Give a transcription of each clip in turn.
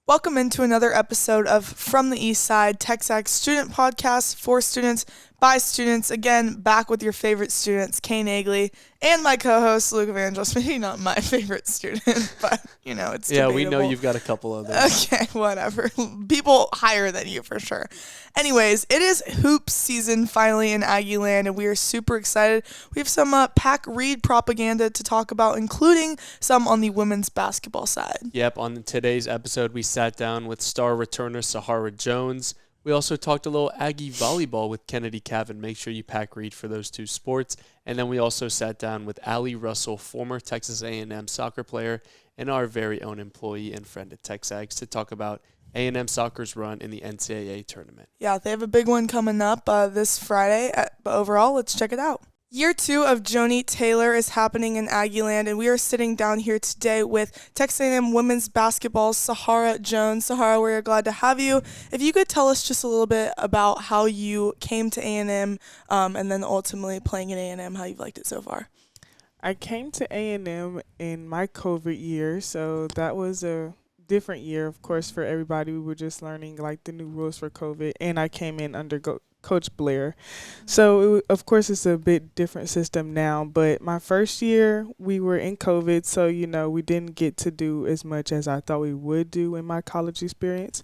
Welcome into another episode of From the East Side, TexAgs student podcast for students, by students. Again, back with your favorite students, Kay Nagley, and my co-host, Luke Evangelist. Maybe not my favorite student, but, it's Yeah, debatable. we know you've got a couple of those. Okay, whatever. People higher than you for sure. Anyways, it is hoops season finally in Aggie land, and we are super excited. We have some Pack Reed propaganda to talk about, including some on the women's basketball side. Yep, on today's episode, we sat down with star returner Sahara Jones. We also talked a little Aggie volleyball with Kennedy Cavin. Make sure you Pack Reed for those two sports. And then we also sat down with Allie Russell, former Texas A&M soccer player, and our very own employee and friend at TexAgs to talk about A&M soccer's run in the NCAA tournament. Yeah, they have a big one coming up this Friday. But overall, let's check it out. Year 2 of Joni Taylor is happening in Aggieland, and we are sitting down here today with Texas A&M women's basketball's Sahara Jones. Sahara, we're glad to have you. If you could tell us just a little bit about how you came to A&M and then ultimately playing at A&M, how you've liked it so far. I came to A&M in my COVID year, so that was a different year, of course, for everybody. We were just learning, the new rules for COVID, and I came in under Coach Blair. So, of course, it's a bit different system now, but my first year, we were in COVID, so, we didn't get to do as much as I thought we would do in my college experience.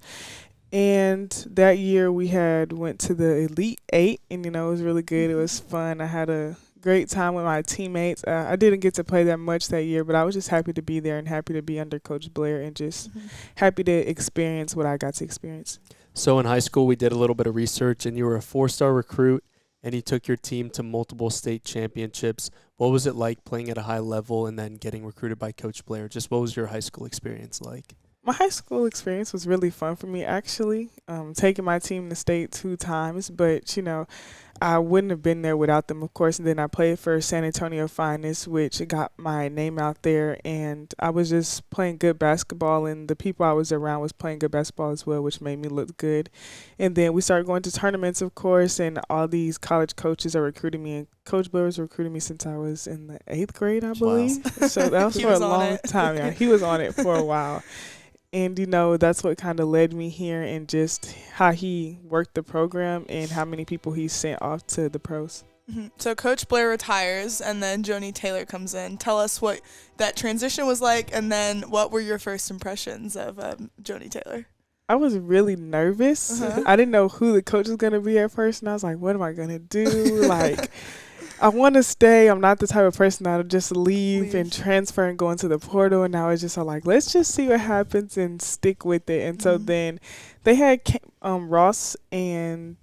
And that year, we went to the Elite Eight, and, it was really good. It was fun. I had a great time with my teammates. I didn't get to play that much that year, but I was just happy to be there and happy to be under Coach Blair and just happy to experience what I got to experience. So in high school, we did a little bit of research, and you were a 4-star recruit, and you took your team to multiple state championships. What was it like playing at a high level and then getting recruited by Coach Blair? Just what was your high school experience like? My high school experience was really fun for me, actually, taking my team to state 2 times. But, I wouldn't have been there without them, of course. And then I played for San Antonio Finest, which got my name out there. And I was just playing good basketball, and the people I was around was playing good basketball as well, which made me look good. And then we started going to tournaments, of course, and all these college coaches are recruiting me. And Coach Blair was recruiting me since I was in the 8th grade, I believe. Wow. So that was for a long time. Yeah, he was on it for a while. And, that's what kind of led me here, and just how he worked the program and how many people he sent off to the pros. Mm-hmm. So Coach Blair retires, and then Joni Taylor comes in. Tell us what that transition was like, and then what were your first impressions of Joni Taylor? I was really nervous. I didn't know who the coach was going to be at first, and I was like, what am I going to do? I want to stay. I'm not the type of person that'll just leave and transfer and go into the portal. And I was just let's just see what happens and stick with it. And so then they had Ross and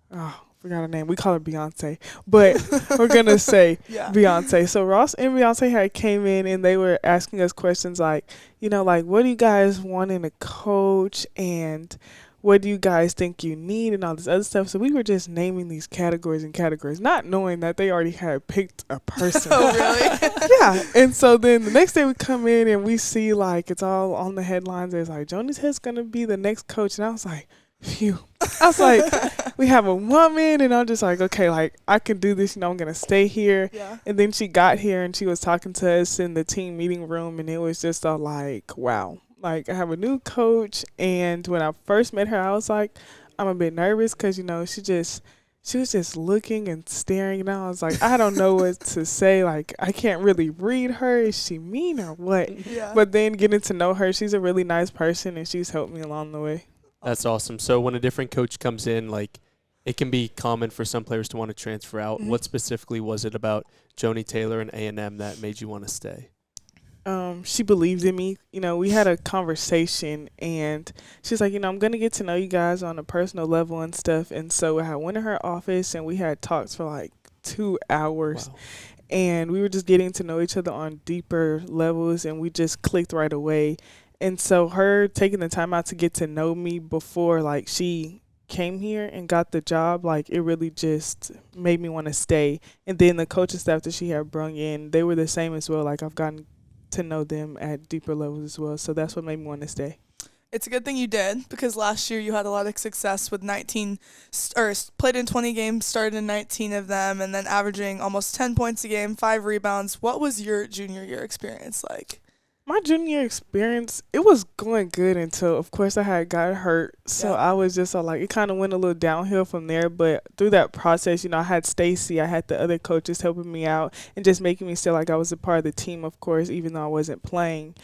forgot her name. We call her Beyonce, but we're gonna say Beyonce. So Ross and Beyonce had came in, and they were asking us questions what do you guys want in a coach, and what do you guys think you need, and all this other stuff. So we were just naming these categories, not knowing that they already had picked a person. Oh, really? Yeah. And so then the next day we come in and we see it's all on the headlines. It's Joni Taylor's going to be the next coach. And I was like, phew. I was like, we have a woman. And I'm just like, okay, I can do this. I'm going to stay here. Yeah. And then she got here and she was talking to us in the team meeting room. And it was just wow. I have a new coach, and when I first met her, I was like, I'm a bit nervous because, she was just looking and staring, and I was like, I don't know what to say. I can't really read her. Is she mean or what? Yeah. But then getting to know her, she's a really nice person, and she's helped me along the way. That's awesome. So when a different coach comes in, it can be common for some players to want to transfer out. Mm-hmm. What specifically was it about Joni Taylor and A&M that made you want to stay? She believed in me. We had a conversation, and she's like, I'm going to get to know you guys on a personal level and stuff. And so I went to her office, and we had talks for 2 hours. Wow. And we were just getting to know each other on deeper levels, and we just clicked right away. And so her taking the time out to get to know me before she came here and got the job, it really just made me want to stay. And then the coaching staff that she had brung in, they were the same as well. I've gotten to know them at deeper levels as well. So that's what made me want to stay. It's a good thing you did, because last year you had a lot of success with played in 20 games, started in 19 of them, and then averaging almost 10 points a game, 5 rebounds. What was your junior year experience like? My junior experience, it was going good until, of course, I had got hurt. So I was just like, it kind of went a little downhill from there. But through that process, I had Stacy, I had the other coaches helping me out and just making me feel like I was a part of the team, of course, even though I wasn't playing.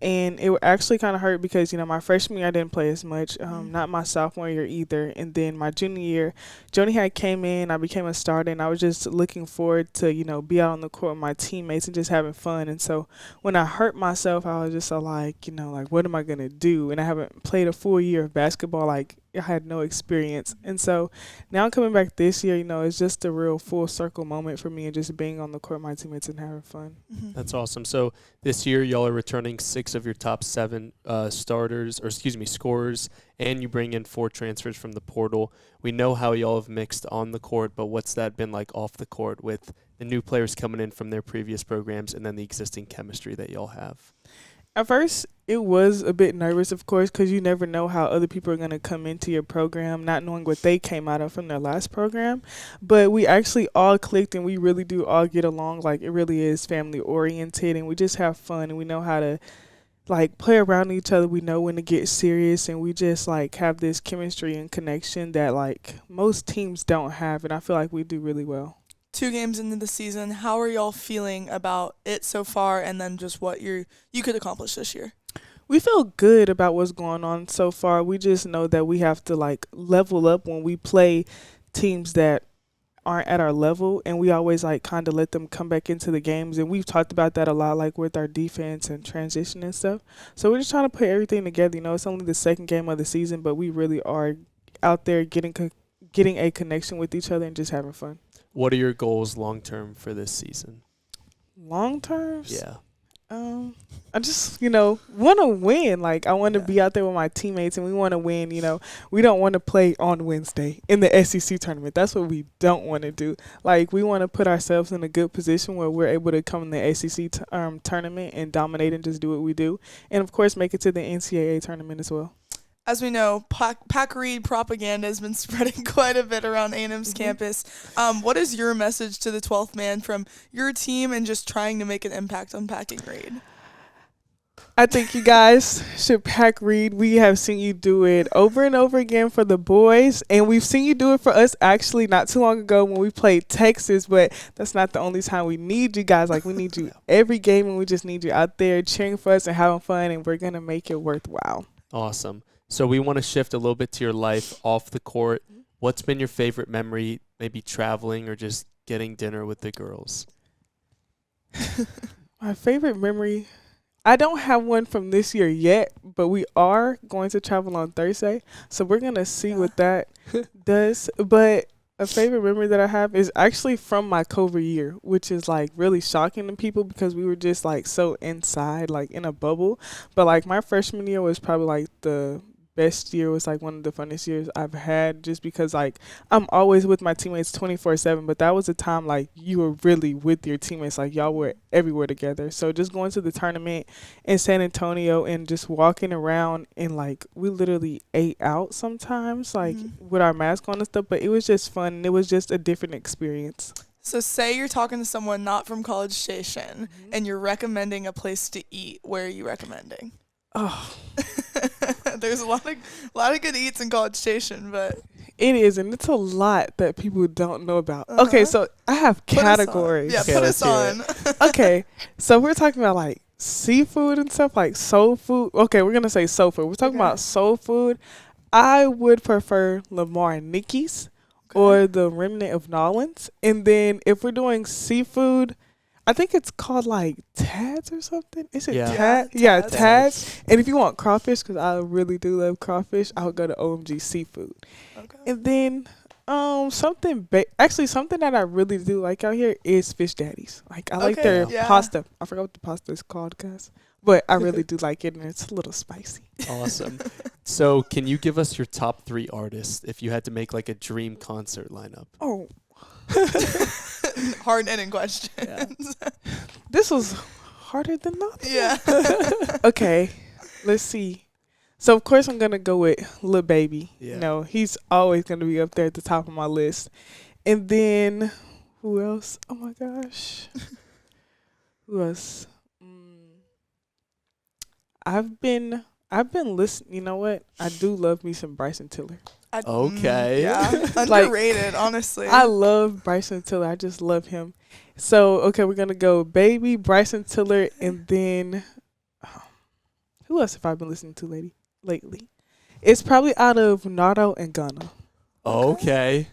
And it actually kind of hurt because, my freshman year I didn't play as much, not my sophomore year either. And then my junior year, Joni had came in, I became a starter, and I was just looking forward to, be out on the court with my teammates and just having fun. And so when I hurt myself, I was just like, what am I going to do? And I haven't played a full year of basketball, like I had no experience. And so now coming back this year, it's just a real full circle moment for me and just being on the court with my teammates and having fun. That's awesome. So this year y'all are returning 6 of your top 7 scorers, and you bring in 4 transfers from the portal. We know how y'all have mixed on the court, but what's that been like off the court with the new players coming in from their previous programs and then the existing chemistry that y'all have? At first, it was a bit nervous, of course, because you never know how other people are going to come into your program, not knowing what they came out of from their last program. But we actually all clicked, and we really do all get along. Like, it really is family-oriented, and we just have fun, and we know how to, play around each other. We know when to get serious, and we just, have this chemistry and connection that, most teams don't have, and I feel like we do really well. 2 games into the season, how are y'all feeling about it so far, and then just what you could accomplish this year? We feel good about what's going on so far. We just know that we have to level up when we play teams that aren't at our level, and we always kind of let them come back into the games. And we've talked about that a lot, with our defense and transition and stuff. So we're just trying to put everything together. It's only the second game of the season, but we really are out there getting a connection with each other and just having fun. What are your goals long term for this season? Long term? Yeah. I just, want to win. I want to be out there with my teammates, and we want to win. We don't want to play on Wednesday in the SEC tournament. That's what we don't want to do. We want to put ourselves in a good position where we're able to come in the SEC tournament and dominate and just do what we do. And, of course, make it to the NCAA tournament as well. As we know, Pack Reed propaganda has been spreading quite a bit around A&M's campus. What is your message to the 12th man from your team and just trying to make an impact on Packing Reed? I think you guys should Pack Reed. We have seen you do it over and over again for the boys, and we've seen you do it for us actually not too long ago when we played Texas, but that's not the only time we need you guys. We need you every game, and we just need you out there cheering for us and having fun, and we're going to make it worthwhile. Awesome. So we want to shift a little bit to your life off the court. What's been your favorite memory, maybe traveling or just getting dinner with the girls? My favorite memory, I don't have one from this year yet, but we are going to travel on Thursday. So we're going to see what that does. But a favorite memory that I have is actually from my COVID year, which is really shocking to people because we were just so inside, in a bubble. But my freshman year was probably the best year. Was one of the funnest years I've had, just because I'm always with my teammates 24/7, but that was a time you were really with your teammates, y'all were everywhere together. So just going to the tournament in San Antonio and just walking around and we literally ate out sometimes with our mask on and stuff, but it was just fun and it was just a different experience. So say you're talking to someone not from College Station and you're recommending a place to eat. Where are you recommending? Oh, there's a lot of good eats in College Station, but it is, and it's a lot that people don't know about. Okay, so I have categories. Yeah, put us on. Okay, so we're talking about seafood and stuff, soul food. Okay, we're gonna say soul food. We're talking about soul food. I would prefer Lamar and Nikki's or the Remnant of Nolans. And then if we're doing seafood, I think it's called Tads or something. Is it Tads? Yeah, Tads. And if you want crawfish, because I really do love crawfish, I would go to OMG Seafood. Okay. And then something that I really do like out here is Fish Daddies. I like their pasta. I forgot what the pasta is called, guys. But I really do like it, and it's a little spicy. Awesome. So can you give us your top 3 artists if you had to make a dream concert lineup? Oh. Hard-hitting questions. Yeah. This was harder than nothing. Yeah. Okay, let's see. So, of course, I'm going to go with Lil Baby. Yeah. He's always going to be up there at the top of my list. And then, who else? Oh, my gosh. Who else? I've been listening. You know what? I do love me some Bryson Tiller. Okay. Yeah. Underrated, honestly. I love Bryson Tiller. I just love him. So, okay, we're going to go Baby, Bryson Tiller, and then who else have I been listening to lately? It's probably out of Nardo and Ghana. Okay.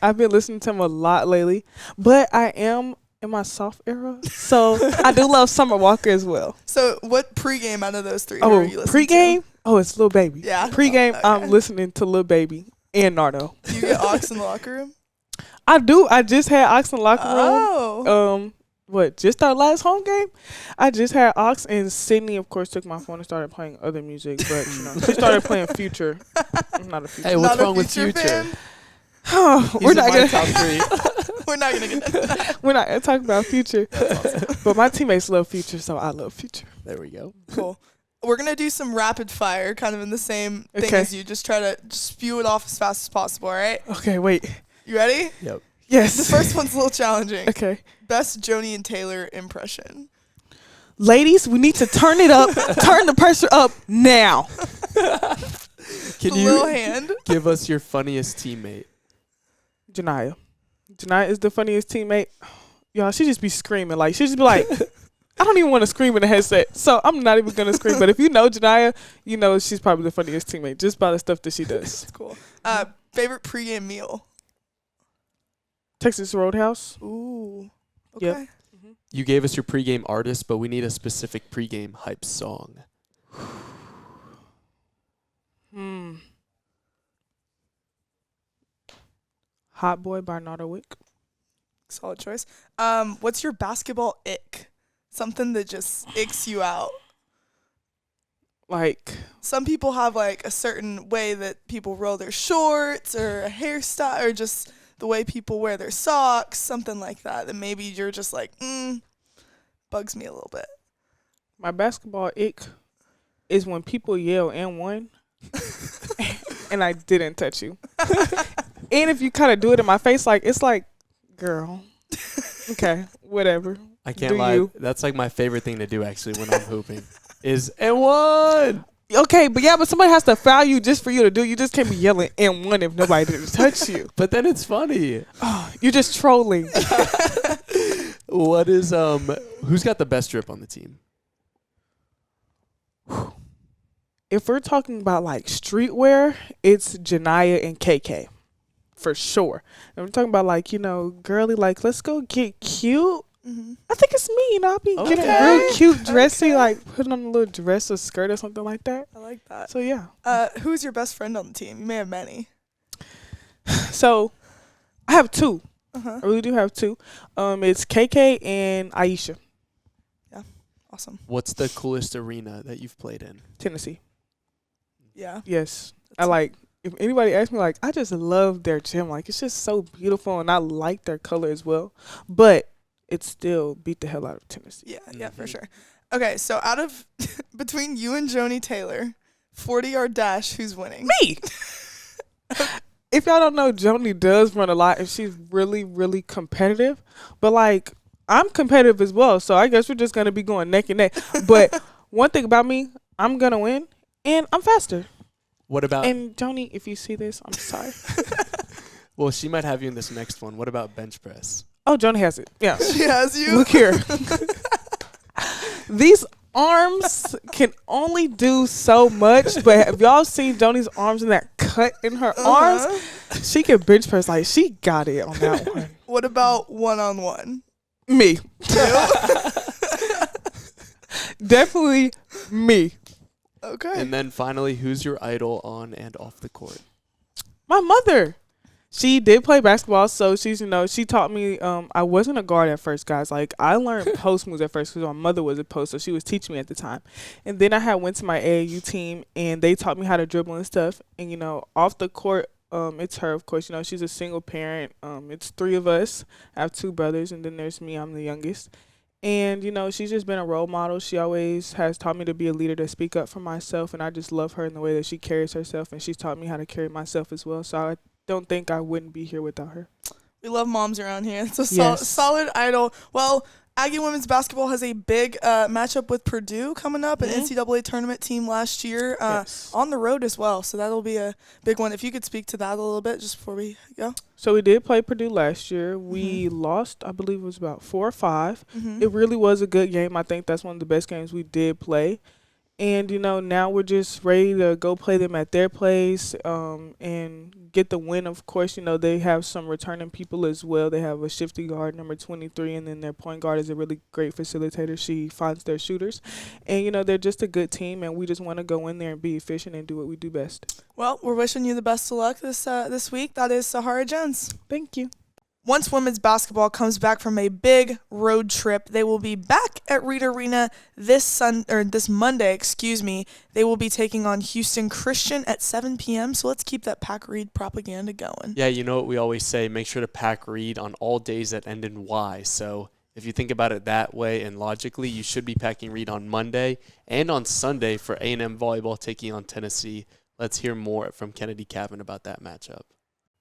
I've been listening to him a lot lately, but I am in my soft era, so I do love Summer Walker as well. So, what pregame out of those three are you listening pregame? to? Oh, it's Lil Baby. Yeah. Pregame, Okay. I'm listening to Lil Baby and Nardo. Do you get Ox in the locker room? I do. I just had Ox in the locker room. Oh. Just our last home game? I just had Ox, and Sydney, of course, took my phone and started playing other music, but she started playing Future. I'm not a Future. Hey, what's Not wrong with Future? fan? We're not gonna top 3. We're not gonna get that. We're not gonna talk about Future. Awesome. But my teammates love Future, so I love Future. There we go. Cool. We're gonna do some rapid fire, kind of in the same thing Okay. as you. Just try to spew it off as fast as possible. All right? Okay, wait. You ready? Yep. Yes. The first one's a little challenging. Okay. Best Joni and Taylor impression. Ladies, we need to turn it up. Turn the pressure up now. Can The you little hand. give us your funniest teammate? Janiyah. Janiyah is the funniest teammate. Y'all, she just be screaming. Like, she just be like, I don't even want to scream in the headset, so I'm not even going to scream. But if you know Janiyah, you know she's probably the funniest teammate just by the stuff that she does. That's cool. Favorite pregame meal. Texas Roadhouse. Ooh. Okay. Yep. You gave us your pregame artist, but we need a specific pregame hype song. Hot Boy by Nardo Wick. Solid choice. What's your basketball ick? Something that just icks you out. Like, Some people have like a certain way that people roll their shorts or a hairstyle or just the way people wear their socks, something like that. That maybe you're just like, bugs me a little bit. my basketball ick is when people yell and one and I didn't touch you. And if you kind of do it in my face, like, it's like, girl, okay, whatever. I can't Do lie. you? That's like my favorite thing to do actually when I'm hooping is and one. Okay, but somebody has to foul you just for you to do. You just can't be yelling and one if nobody didn't touch you. But then it's funny. Oh, you're just trolling. What is who's got the best drip on the team? If we're talking about like streetwear, it's Janiyah and KK. For sure. And we're talking about like, girly, like, let's go get cute. Mm-hmm. I think it's me, I'll be getting Okay. real cute, dressy, like putting on a little dress or skirt or something like that. I like that. So yeah. Who's your best friend on the team? You may have many. So I have two. Uh-huh. I really do have two. It's KK and Aisha, Awesome. What's the coolest arena that you've played in? Tennessee. Yeah. Yes. That's If anybody asks me, like, I just love their gym. Like, it's just so beautiful, and I like their color as well. But it still beat the hell out of Tennessee. Yeah, for sure. Okay, so out of between you and Joni Taylor, 40-yard dash, who's winning? Me! If y'all don't know, Joni does run a lot, and she's really, really competitive. But, like, I'm competitive as well, so I guess we're just going to be going neck and neck. But one thing about me, I'm going to win, and I'm faster. What about And Joni, if you see this, I'm sorry. well, she might have you in this next one. What about bench press? Oh, Joni has it. Yeah. She has you. Look here. These arms can only do so much, but have y'all seen Joni's arms and that cut in her arms? She can bench press. Like, she got it on that one. What about one-on-one? Me. Definitely me. Okay. And then finally, who's your idol on and off the court? My mother. She did play basketball, so she's, she taught me. I wasn't a guard at first, guys. Like, I learned post moves at first because my mother was a post, so she was teaching me at the time. And then I had went to my AAU team, and they taught me how to dribble and stuff. And, off the court, it's her, of course. She's a single parent. It's 3 of us. I have 2 brothers, and then there's me. I'm the youngest. And, she's just been a role model. She always has taught me to be a leader, to speak up for myself, and I just love her in the way that she carries herself, and she's taught me how to carry myself as well. So I don't think I wouldn't be here without her. We love moms around here. It's a Yes. solid idol. Well, Aggie women's basketball has a big matchup with Purdue coming up, an NCAA tournament team last year, on the road as well. So that'll be a big one. If you could speak to that a little bit just before we go. So we did play Purdue last year. We lost, I believe it was about 4 or 5. It really was a good game. I think that's one of the best games we did play. And, now we're just ready to go play them at their place and get the win. Of course, they have some returning people as well. They have a shifty guard, number 23, and then their point guard is a really great facilitator. She finds their shooters. And, they're just a good team, and we just want to go in there and be efficient and do what we do best. Well, we're wishing you the best of luck this week. That is Sahara Jones. Thank you. Once women's basketball comes back from a big road trip, they will be back at Reed Arena this Monday. They will be taking on Houston Christian at 7 p.m. So let's keep that Pack Reed propaganda going. Yeah, you know what we always say, make sure to pack Reed on all days that end in Y. So if you think about it that way and logically, you should be packing Reed on Monday and on Sunday for A&M volleyball taking on Tennessee. Let's hear more from Kennedy Cavin about that matchup.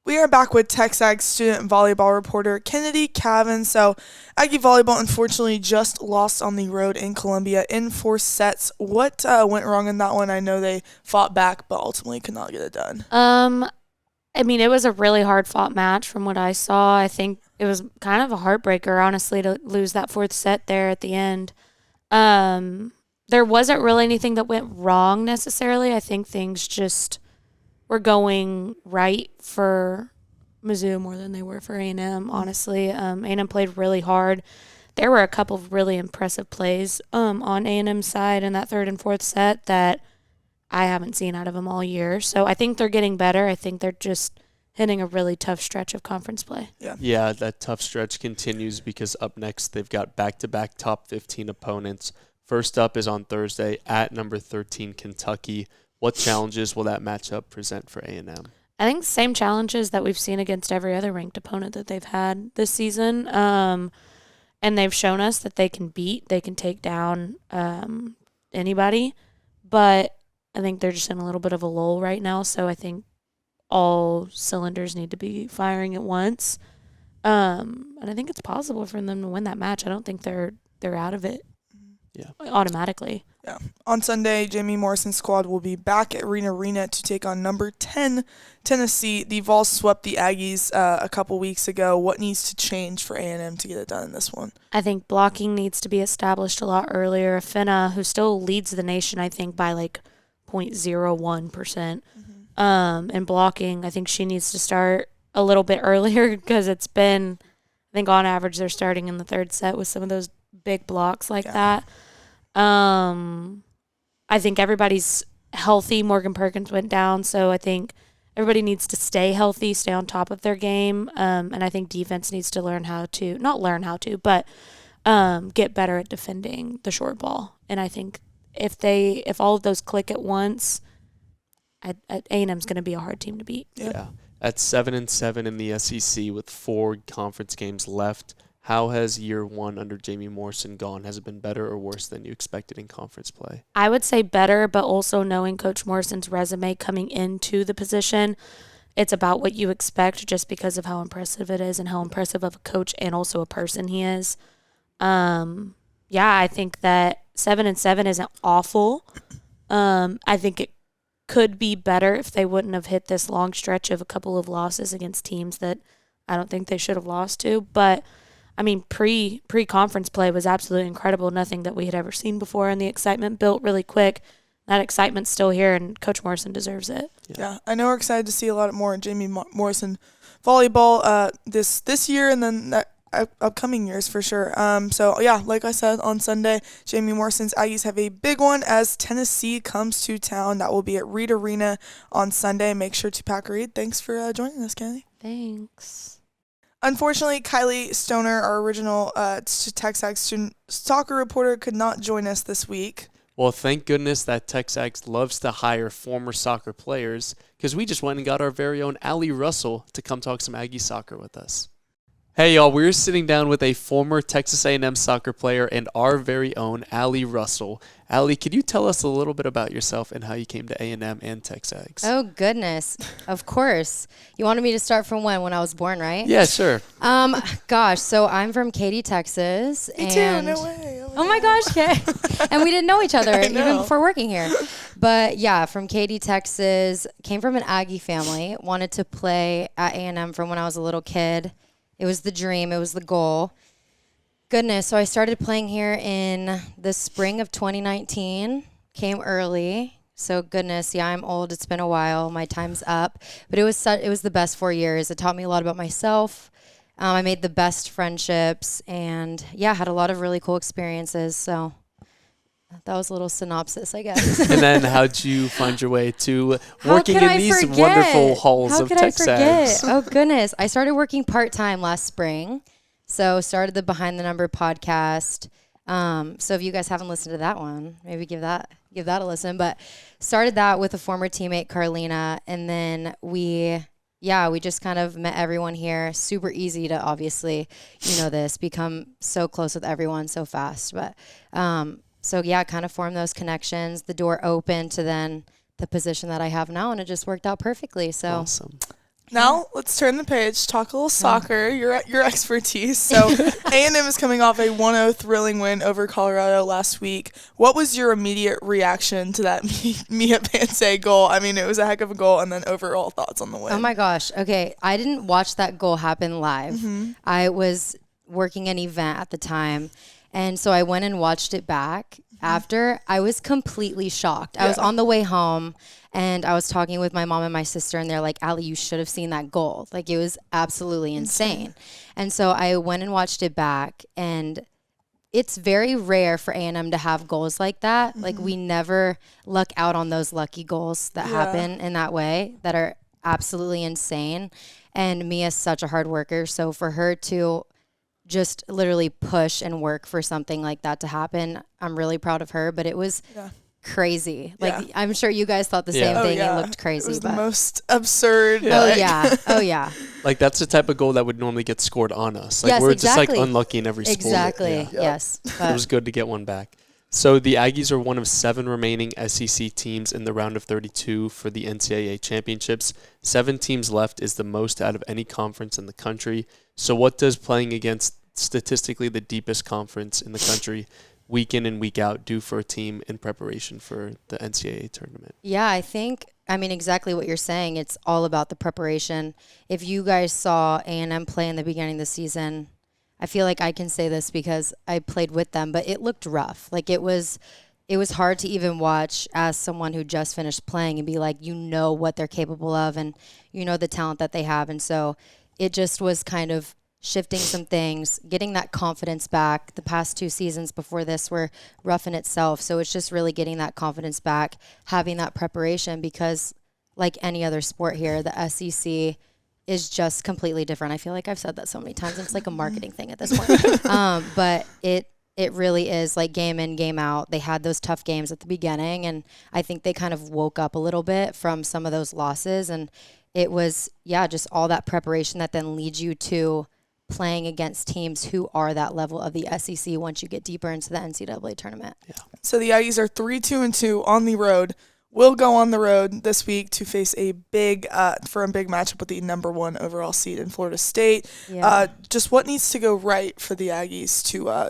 We are back with TexAgs student volleyball reporter Kennedy Cavin. So Aggie volleyball unfortunately just lost on the road in Columbia in 4 sets. What went wrong in that one? I know they fought back, but ultimately could not get it done. It was a really hard fought match from what I saw. I think it was kind of a heartbreaker, honestly, to lose that 4th set there at the end. There wasn't really anything that went wrong necessarily. I think things just were going right for Mizzou more than they were for A&M, honestly. A&M played really hard. There were a couple of really impressive plays on A&M's side in that 3rd and 4th set that I haven't seen out of them all year. So I think they're getting better. I think they're just hitting a really tough stretch of conference play. Yeah, that tough stretch continues because up next they've got back-to-back top 15 opponents. First up is on Thursday at number 13 Kentucky. What challenges will that matchup present for A&M? I think the same challenges that we've seen against every other ranked opponent that they've had this season. And they've shown us that they can take down anybody. But I think they're just in a little bit of a lull right now. So I think all cylinders need to be firing at once. And I think it's possible for them to win that match. I don't think they're out of it automatically. Yeah. On Sunday, Jamie Morrison's squad will be back at Reed Arena to take on number 10 Tennessee. The Vols swept the Aggies a couple weeks ago. What needs to change for A&M to get it done in this one? I think blocking needs to be established a lot earlier. Finna, who still leads the nation, I think, by 0.01%. And blocking, I think she needs to start a little bit earlier because it's been, I think on average they're starting in the 3rd set with some of those big blocks like that. I think everybody's healthy. Morgan Perkins went down, so I think everybody needs to stay healthy, stay on top of their game, and I think defense needs to get better at defending the short ball. And I think if all of those click at once, A&M's going to be a hard team to beat. Yeah. At 7-7 in the SEC with 4 conference games left, how has year 1 under Jamie Morrison gone? Has it been better or worse than you expected in conference play? I would say better, but also knowing Coach Morrison's resume coming into the position, it's about what you expect just because of how impressive it is and how impressive of a coach and also a person he is. I think that 7-7 isn't awful. I think it could be better if they wouldn't have hit this long stretch of a couple of losses against teams that I don't think they should have lost to. But I mean, pre-conference play was absolutely incredible, nothing that we had ever seen before, and the excitement built really quick. That excitement's still here, and Coach Morrison deserves it. Yeah, I know we're excited to see a lot more Jamie Morrison volleyball this year and then upcoming years for sure. Like I said, on Sunday, Jamie Morrison's Aggies have a big one as Tennessee comes to town. That will be at Reed Arena on Sunday. Make sure to pack Reed. Thanks for joining us, Kennedy. Thanks. Unfortunately, Kylie Stoner, our original TexAgs student soccer reporter, could not join us this week. Well, thank goodness that TexAgs loves to hire former soccer players because we just went and got our very own Allie Russell to come talk some Aggie soccer with us. Hey, y'all, we're sitting down with a former Texas A&M soccer player and our very own Allie Russell. Allie, could you tell us a little bit about yourself and how you came to A&M and TexAgs? Oh, goodness. Of course. You wanted me to start from when I was born, right? Yeah, sure. Gosh, so I'm from Katy, Texas. Me too, no way. Oh my gosh, Kay. And we didn't know each other I even know. before working here. But yeah, from Katy, Texas, came from an Aggie family, wanted to play at A&M from when I was a little kid. It was the dream. It was the goal. Goodness. So I started playing here in the spring of 2019. Came early. So goodness, yeah, I'm old. It's been a while. My time's up. But it was the best 4 years. It taught me a lot about myself. I made the best friendships, and yeah, had a lot of really cool experiences. So that was a little synopsis, I guess. And then how'd you find your way to working How could in I these forget? wonderful halls How of could I forget? TexAgs? Oh, goodness. I started working part-time last spring. So started the Behind the Number podcast. So if you guys haven't listened to that one, maybe give that a listen. But started that with a former teammate, Carlina. And then we just kind of met everyone here. Super easy to, obviously, become so close with everyone so fast. But so yeah, kind of formed those connections. The door opened to then the position that I have now, and it just worked out perfectly. So Awesome. Now let's turn the page, talk a little soccer, your expertise. So A&M is coming off a 1-0 thrilling win over Colorado last week. What was your immediate reaction to that Mia Pansay goal? I mean, it was a heck of a goal, and then overall thoughts on the win. Oh my gosh. Okay, I didn't watch that goal happen live. Mm-hmm. I was working an event at the time, and so I went and watched it back. After, I was completely shocked. I was on the way home, and I was talking with my mom and my sister, and they're like, Allie, you should have seen that goal. Like, it was absolutely insane. And so I went and watched it back, and it's very rare for A&M to have goals like that. Mm-hmm. Like, we never luck out on those lucky goals that happen in that way that are absolutely insane. And Mia's such a hard worker, so for her to just literally push and work for something like that to happen, I'm really proud of her. But it was crazy. Like, I'm sure you guys thought the same thing. It looked crazy. It was the most absurd. Oh yeah. Like, that's the type of goal that would normally get scored on us. Like, Yes, we're exactly. just like unlucky in every sport. Exactly. Yes. It was good to get one back. So the Aggies are one of 7 remaining SEC teams in the round of 32 for the NCAA championships. 7 teams left is the most out of any conference in the country. So what does playing against statistically the deepest conference in the country week in and week out do for a team in preparation for the NCAA tournament? Yeah, I mean, exactly what you're saying. It's all about the preparation. If you guys saw A&M play in the beginning of the season, I feel like I can say this because I played with them, but it looked rough. Like, it was hard to even watch as someone who just finished playing and be like, what they're capable of, and the talent that they have. And so it just was kind of shifting some things, getting that confidence back. The past 2 seasons before this were rough in itself. So it's just really getting that confidence back, having that preparation, because like any other sport here, the SEC is just completely different. I feel like I've said that so many times. It's like a marketing thing at this point. But it really is like game in, game out. They had those tough games at the beginning, and I think they kind of woke up a little bit from some of those losses. And it was, just all that preparation that then leads you to playing against teams who are that level of the SEC once you get deeper into the NCAA tournament. Yeah. So the Aggies are 3-2-2 on the road. Will go on the road this week to face a big matchup with the number 1 overall seed in Florida State. Yeah. Just what needs to go right for the Aggies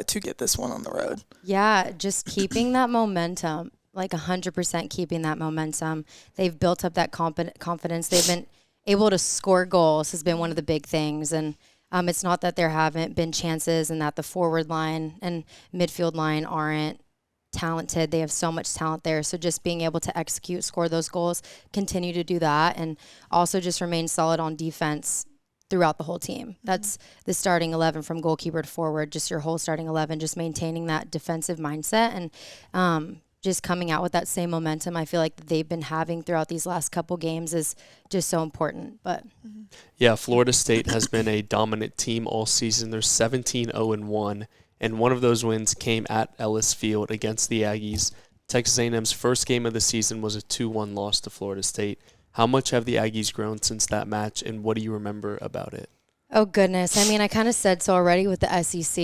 to get this one on the road? Yeah, just keeping that momentum, like 100% keeping that momentum. They've built up that confidence. They've been able to score goals has been one of the big things. And it's not that there haven't been chances and that the forward line and midfield line aren't talented. They have so much talent there. So just being able to execute, score those goals, continue to do that, and also just remain solid on defense throughout the whole team. That's the starting 11 from goalkeeper to forward, just your whole starting 11, just maintaining that defensive mindset and just coming out with that same momentum I feel like they've been having throughout these last couple games is just so important. But yeah, Florida State has been a dominant team all season. They're 17-0-1. And one of those wins came at Ellis Field against the Aggies. Texas A&M's first game of the season was a 2-1 loss to Florida State. How much have the Aggies grown since that match, and what do you remember about it? Oh, goodness. I mean, I kind of said so already with the SEC.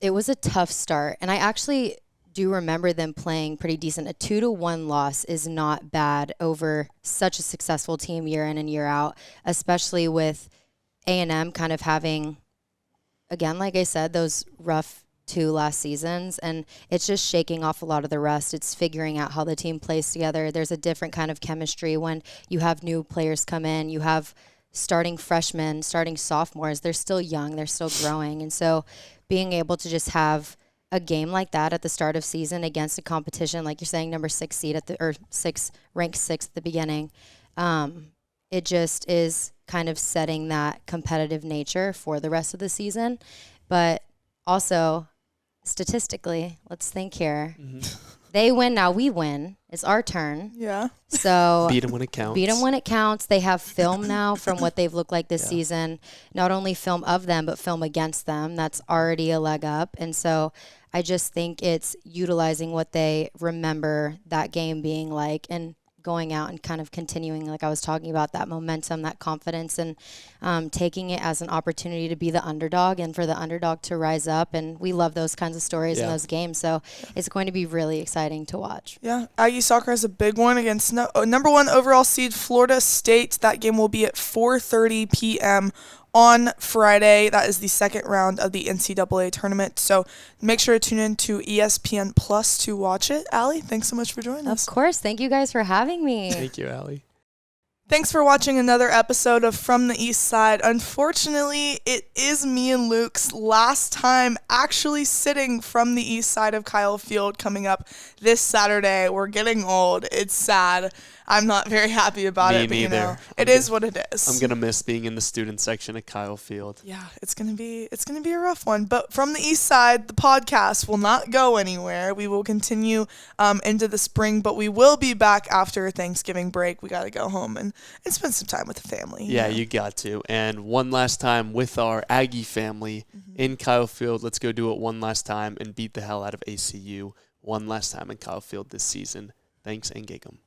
It was a tough start. And I actually do remember them playing pretty decent. A 2-1 loss is not bad over such a successful team year in and year out, especially with A&M kind of having, again, like I said, those rough 2 last seasons. And it's just shaking off a lot of the rust. It's figuring out how the team plays together. There's a different kind of chemistry when you have new players come in. You have starting freshmen, starting sophomores. They're still young. They're still growing. And so being able to just have a game like that at the start of season against a competition, like you're saying, number 6 seed ranked 6 at the beginning, it just is kind of setting that competitive nature for the rest of the season. But also, statistically, let's think here. They win, now we win. It's our turn. Yeah. So beat them when it counts. Beat them when it counts. They have film now from what they've looked like this season. Not only film of them, but film against them. That's already a leg up. And so I just think it's utilizing what they remember that game being like and going out and kind of continuing, like I was talking about, that momentum, that confidence, and taking it as an opportunity to be the underdog and for the underdog to rise up. And we love those kinds of stories in those games. So it's going to be really exciting to watch. Yeah, Aggie soccer has a big one against number 1 overall seed Florida State. That game will be at 4:30 p.m. on Friday. That is the second round of the NCAA tournament. So make sure to tune in to ESPN Plus to watch it. Allie, thanks so much for joining us. Of course. Thank you guys for having me. Thank you, Allie. Thanks for watching another episode of From the East Side. Unfortunately, it is me and Luke's last time actually sitting from the east side of Kyle Field coming up this Saturday. We're getting old. It's sad. I'm not very happy about it, but neither. you know, it is what it is. I'm gonna miss being in the student section at Kyle Field. Yeah, it's gonna be a rough one. But From the East Side, the podcast will not go anywhere. We will continue into the spring, but we will be back after Thanksgiving break. We got to go home and spend some time with the family. Yeah, you got to. And one last time with our Aggie family in Kyle Field. Let's go do it one last time and beat the hell out of ACU one last time in Kyle Field this season. Thanks and gig 'em.